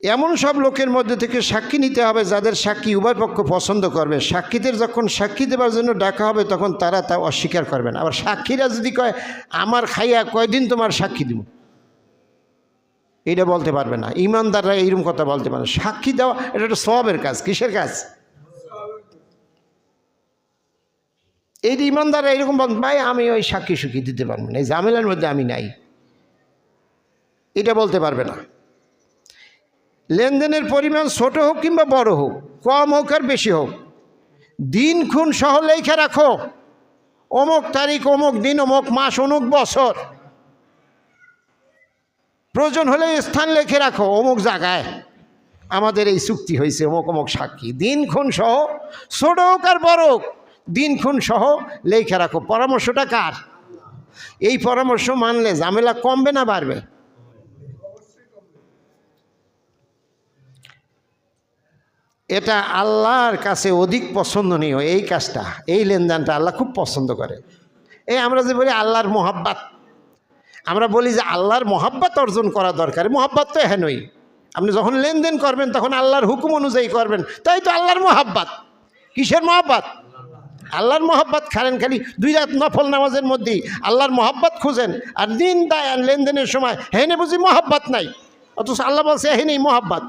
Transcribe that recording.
এমন সব লোকের মধ্যে থেকে সাক্ষী নিতে হবে যাদের সাক্ষী উভয় পক্ষ পছন্দ করবে। সাক্ষীদের যখন সাক্ষী দেওয়ার জন্য ডাকা হবে তখন তারা তা অস্বীকার করবেন। আবার সাক্ষীরা যদি কয় আমার খাইয়া কয়দিন তোমার সাক্ষী দিব, এটা বলতে পারবে না। ইমানদাররা এইরকম কথা বলতে পারে। সাক্ষী দেওয়া এটা একটা সওয়াবের কাজ। কিসের কাজ? এই যে ইমানদাররা এইরকম বল, ভাই আমি ওই সাক্ষী সুখী দিতে পারবো না, এই ঝামেলার মধ্যে আমি নাই, এটা বলতে পারবে না। লেনদেনের পরিমাণ ছোট হোক কিংবা বড় হোক, কম হোক আর বেশি হোক, দিন খুন সহ লেখা রাখো, অমুক তারিখ অমুক দিন অমুক মাস অমুক বছর, প্রয়োজন হলে স্থান লিখে রাখো, অমুক জায়গায় আমাদের এই চুক্তি হয়েছে, অমুক অমুক সাক্ষী। দিন খুন সহ, ছোট হোক আর বড় হোক, দিন খুন সহ লেখা রাখো। পরামর্শটা কার? এই পরামর্শ মানলে ঝামেলা কমবে না বাড়বে? এটা আল্লাহর কাছে অধিক পছন্দনীয় এই কাজটা, এই লেনদেনটা আল্লাহ খুব পছন্দ করে। এই আমরা যে বলি আল্লাহর মোহাব্বত, আমরা বলি যে আল্লাহর মোহাব্বত অর্জন করা দরকার। মোহাব্বত তো হেনই, আপনি যখন লেনদেন করবেন তখন আল্লাহর হুকুম অনুযায়ী করবেন, তাই তো আল্লাহর মোহাব্বত। কিসের মোহাব্বত? আল্লাহর মোহাব্বত। খালি 2 রাত নফল নামাজের মধ্যেই আল্লাহর মোহাব্বত খুঁজেন, আর দিন দায় লেনদেনের সময় হেনে বুঝি মোহাব্বত নাই, অথচ আল্লাহ বলছে হেনেই মোহাব্বত।